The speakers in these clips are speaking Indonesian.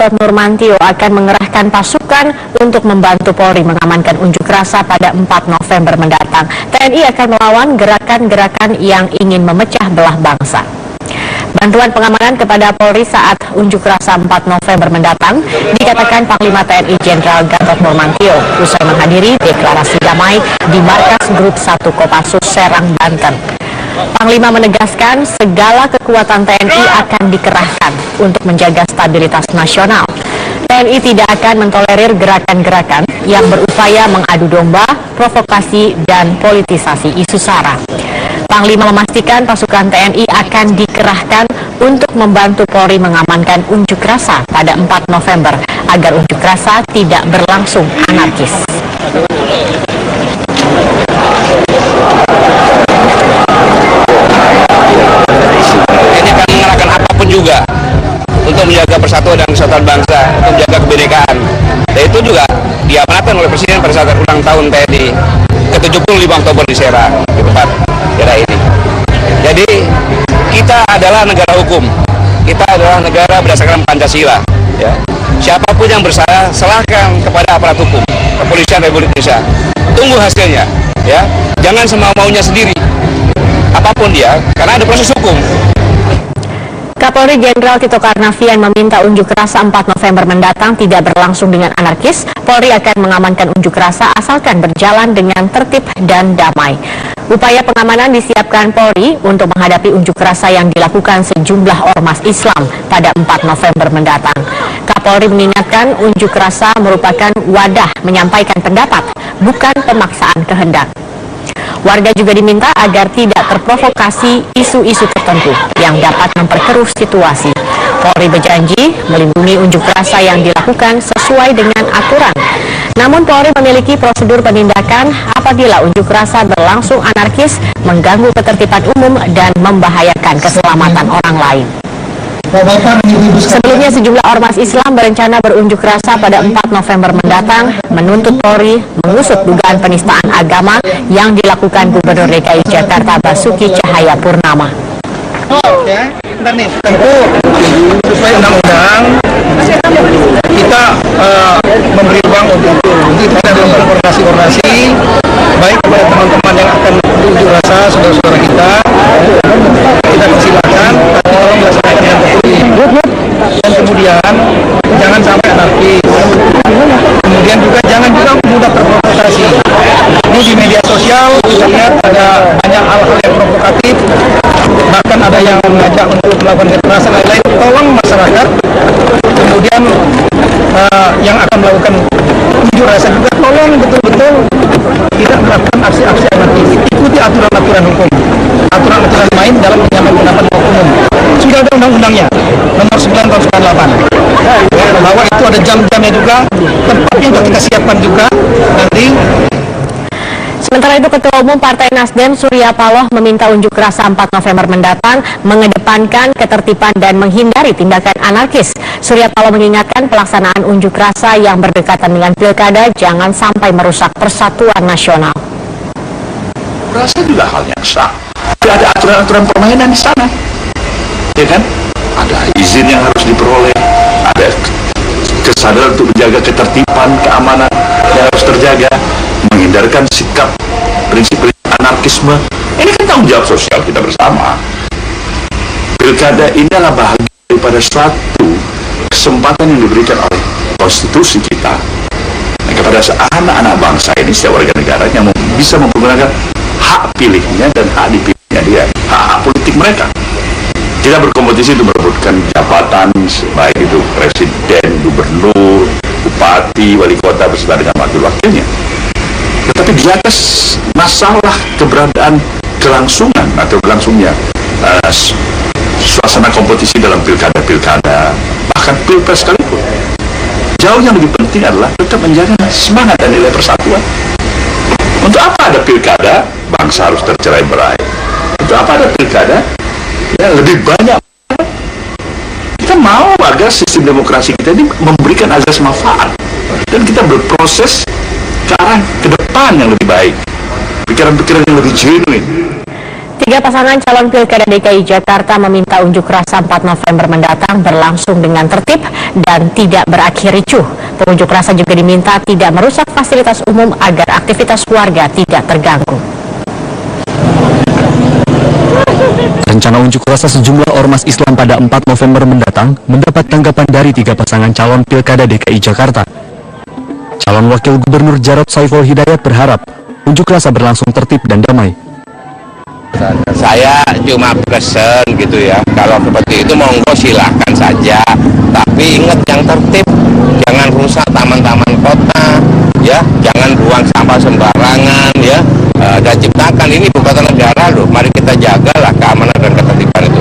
Gatot Nurmantio akan mengerahkan pasukan untuk membantu Polri mengamankan unjuk rasa pada 4 November mendatang. TNI akan melawan gerakan-gerakan yang ingin memecah belah bangsa. Bantuan pengamanan kepada Polri saat unjuk rasa 4 November mendatang dikatakan Panglima TNI Jenderal Gatot Nurmantio usai menghadiri deklarasi damai di markas Grup 1 Kopassus Serang, Banten. Panglima menegaskan segala kekuatan TNI akan dikerahkan untuk menjaga stabilitas nasional. TNI tidak akan mentolerir gerakan-gerakan yang berupaya mengadu domba, provokasi, dan politisasi isu SARA. Panglima memastikan pasukan TNI akan dikerahkan untuk membantu Polri mengamankan unjuk rasa pada 4 November agar unjuk rasa tidak berlangsung anarkis. Ini akan mengerahkan apapun juga untuk menjaga persatuan dan kesatuan bangsa, untuk menjaga kebinekaan. Dan itu juga diamanatkan oleh Presiden pada saat ulang tahun TNI ke-75 Oktober di Serang, di tempat daerah ini. Jadi kita adalah negara hukum, kita adalah negara berdasarkan Pancasila. Ya. Siapapun yang bersalah, serahkan kepada aparat hukum, Kepolisian Republik Indonesia. Tunggu hasilnya, ya. Jangan semau-maunya sendiri, apapun dia, karena ada proses hukum. Kapolri Jenderal Tito Karnavian meminta unjuk rasa 4 November mendatang tidak berlangsung dengan anarkis. Polri akan mengamankan unjuk rasa asalkan berjalan dengan tertib dan damai. Upaya pengamanan disiapkan Polri untuk menghadapi unjuk rasa yang dilakukan sejumlah ormas Islam pada 4 November mendatang. Kapolri mengingatkan unjuk rasa merupakan wadah menyampaikan pendapat, bukan pemaksaan kehendak. Warga juga diminta agar tidak terprovokasi isu-isu tertentu yang dapat memperkeruh situasi. Polri berjanji melindungi unjuk rasa yang dilakukan sesuai dengan aturan. Namun Polri memiliki prosedur penindakan apabila unjuk rasa berlangsung anarkis, mengganggu ketertiban umum, dan membahayakan keselamatan orang lain. Sebelumnya sejumlah ormas Islam berencana berunjuk rasa pada 4 November mendatang menuntut Polri mengusut dugaan penistaan agama yang dilakukan Gubernur DKI Jakarta Basuki Cahayapurnama. Tentu sesuai undang-undang kita memberi ruang untuk kita dalam koordinasi baik kepada teman-teman yang akan berunjuk rasa, saudara-saudara kita persilakan, tapi tolong melaksanakan yang tertib dan kemudian jangan sampai anarkis. Kemudian juga jangan juga mudah terprovokasi. Ini di media sosial kita lihat ada banyak hal-hal yang provokatif, bahkan ada yang mengajak untuk melakukan kekerasan lain-lain. Tolong masyarakat, kemudian yang akan melakukan unjuk rasa juga tolong betul-betul tidak melakukan aksi-aksi anarkis. Ikuti aturan-aturan hukum, aturan-aturan main dalam menyampaikan pendapat umum. Sudah ada undang-undangnya nomor 9 tahun 98, bahwa itu ada jam-jamnya juga, tempatnya juga kita siapkan juga nanti. Sementara itu Ketua Umum Partai Nasdem Surya Paloh meminta unjuk rasa 4 November mendatang mengedepankan ketertiban dan menghindari tindakan anarkis. Surya Paloh mengingatkan pelaksanaan unjuk rasa yang berdekatan dengan pilkada jangan sampai merusak persatuan nasional. Rasa juga hal yang sah. Ada aturan-aturan permainan di sana, ya kan? Ada izin yang harus diperoleh, ada kesadaran untuk menjaga ketertiban, keamanan yang harus terjaga, menghindarkan sikap prinsip-prinsip anarkisme. Ini kan tanggung jawab sosial kita bersama. Pilkada ini adalah bahagian daripada suatu kesempatan yang diberikan oleh konstitusi kita kepada anak-anak bangsa ini, setiap warga negara yang bisa menggunakan hak pilihnya dan hak dipilihnya dia, hak politik mereka. Kita berkompetisi untuk merebutkan jabatan, baik itu presiden, gubernur, bupati, wali kota beserta dengan wakil-wakilnya. Tetapi di atas masalah keberadaan kelangsungan atau berlangsungnya suasana kompetisi dalam pilkada-pilkada, bahkan pilpres sekalipun, jauh yang lebih penting adalah tetap menjaga semangat dan nilai persatuan. Untuk apa ada pilkada? Bangsa harus tercerai-berai. Untuk apa ada pilkada? Ya, lebih banyak. Kita mau agar sistem demokrasi kita ini memberikan azas manfaat, dan kita berproses ke arah ke depan yang lebih baik, pikiran-pikiran yang lebih genuine. Tiga pasangan calon Pilkada DKI Jakarta meminta unjuk rasa 4 November mendatang berlangsung dengan tertib dan tidak berakhir ricuh. Pengunjuk rasa juga diminta tidak merusak fasilitas umum agar aktivitas warga tidak terganggu. Rencana unjuk rasa sejumlah ormas Islam pada 4 November mendatang mendapat tanggapan dari tiga pasangan calon Pilkada DKI Jakarta. Calon Wakil Gubernur Jarod Saiful Hidayat berharap unjuk rasa berlangsung tertib dan damai. Saya cuma pesen gitu ya, kalau seperti itu monggo silakan saja, tapi ingat yang tertib, jangan rusak taman-taman kota, ya, jangan buang sampah sembarangan, ya, dan ciptakan ini ibu kota negara loh, mari kita jagalah keamanan dan ketertiban itu.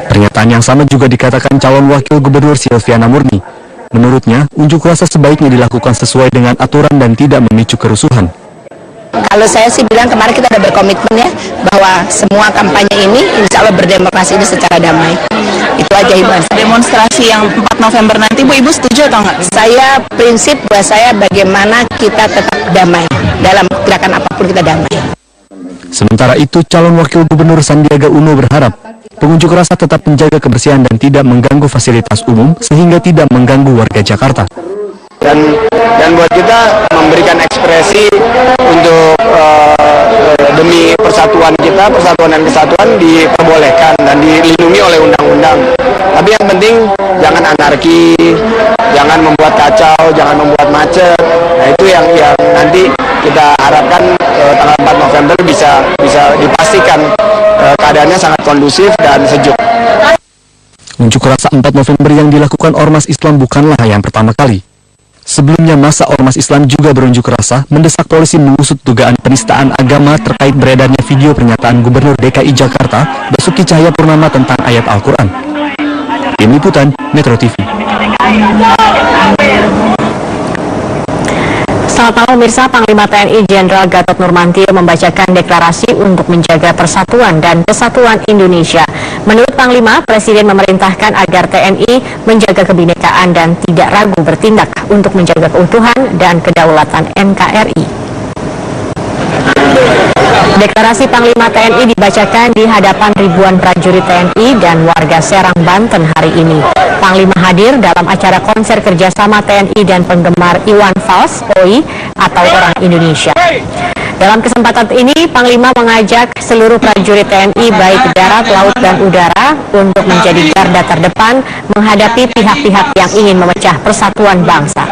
Pernyataan yang sama juga dikatakan calon Wakil Gubernur Silviana Murni. Menurutnya, unjuk rasa sebaiknya dilakukan sesuai dengan aturan dan tidak memicu kerusuhan. Kalau saya sih bilang kemarin kita udah berkomitmen ya bahwa semua kampanye ini insya Allah berdemokrasi ini secara damai. Itu aja himbauan. Demonstrasi yang 4 November nanti, Bu, Ibu setuju atau enggak? Saya prinsip buat saya bagaimana kita tetap damai dalam gerakan apapun kita damai. Sementara itu, calon Wakil Gubernur Sandiaga Uno berharap pengunjuk rasa tetap menjaga kebersihan dan tidak mengganggu fasilitas umum sehingga tidak mengganggu warga Jakarta. Dan buat kita memberikan ekspresi untuk demi persatuan kita, persatuan dan kesatuan diperbolehkan dan dilindungi oleh undang-undang. Tapi yang penting jangan anarki, jangan membuat kacau, jangan membuat macet. Nah itu yang nanti kita harapkan tanggal 4 November bisa dipastikan keadaannya sangat kondusif dan sejuk. Unjuk rasa 4 November yang dilakukan ormas Islam bukanlah yang pertama kali. Sebelumnya, masa ormas Islam juga berunjuk rasa mendesak polisi mengusut dugaan penistaan agama terkait beredarnya video pernyataan Gubernur DKI Jakarta Basuki Cahayapurnama tentang ayat Al-Quran. Tim Liputan, Metro TV. Selamat malam pemirsa, Panglima TNI Jenderal Gatot Nurmantio membacakan deklarasi untuk menjaga persatuan dan kesatuan Indonesia. Menurut Panglima, Presiden memerintahkan agar TNI menjaga kebinekaan dan tidak ragu bertindak untuk menjaga keutuhan dan kedaulatan NKRI. Deklarasi Panglima TNI dibacakan di hadapan ribuan prajurit TNI dan warga Serang, Banten hari ini. Panglima hadir dalam acara konser kerjasama TNI dan penggemar Iwan Fals, OI, atau Orang Indonesia. Dalam kesempatan ini, Panglima mengajak seluruh prajurit TNI baik darat, laut, dan udara untuk menjadi garda terdepan menghadapi pihak-pihak yang ingin memecah persatuan bangsa.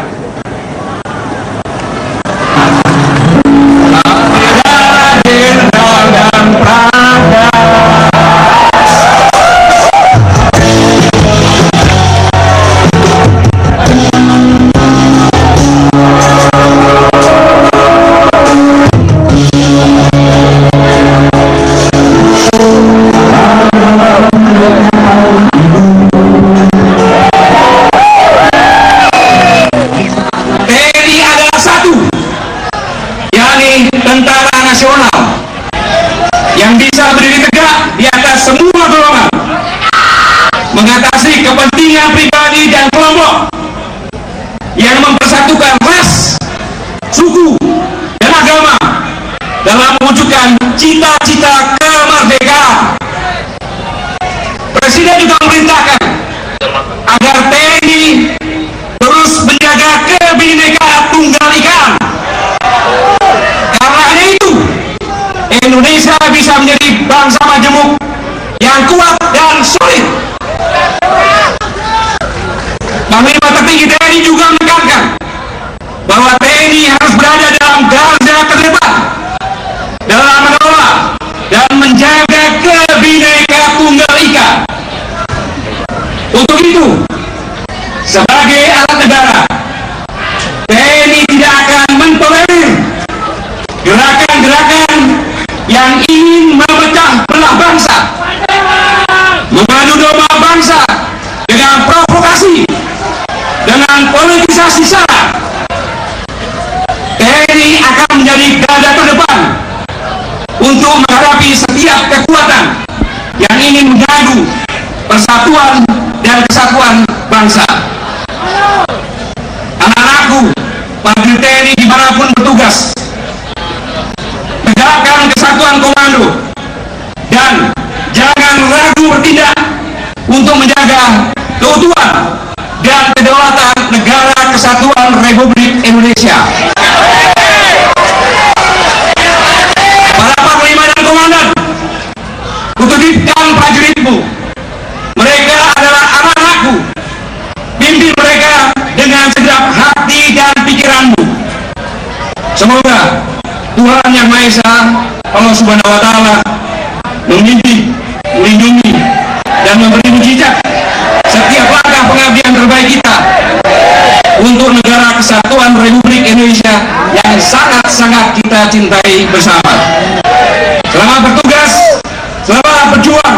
Yang bisa berdiri tegak di atas semua golongan, mengatasi kepentingan pribadi dan kelompok, yang mempersatukan ras, suku, dan agama dalam mewujudkan cita-cita kemerdekaan. Presiden juga memerintahkan agar TNI terus menjaga kebinekaan tunggal ika. Karena itu Indonesia bisa menjadi bangsa majemuk yang kuat dan solid. Panglima tertinggi TNI juga menekankan bahwa TNI harus berada dalam garda terdepan dalam mengelola dan menjaga kebinekaan tunggal ika. Untuk itu, sebagai alat negara, TNI tidak akan mentolerir gerakan-gerakan yang ingin memecah belah bangsa, mengadu domba bangsa dengan provokasi, dengan politisasi sara. TNI akan menjadi garda terdepan untuk menghadapi setiap kekuatan yang ingin mengganggu persatuan dan kesatuan bangsa. Anak-anakku, prajurit TNI dimanapun bertugas, tegakkan kesatuan komando kedaulatan negara kesatuan Republik Indonesia. Para panglima dan komandan, kutitipkan prajuritmu, mereka adalah anak-anakku. Pimpin mereka dengan segenap hati dan pikiranmu. Semoga Tuhan Yang Maha Esa, Allah Subhanahu wa Ta'ala, membimbing, melindungi, dan memberi mujizat setiap langkah pengabdian terbaik kita untuk negara kesatuan Republik Indonesia yang sangat-sangat kita cintai bersama. Selamat bertugas, selamat berjuang,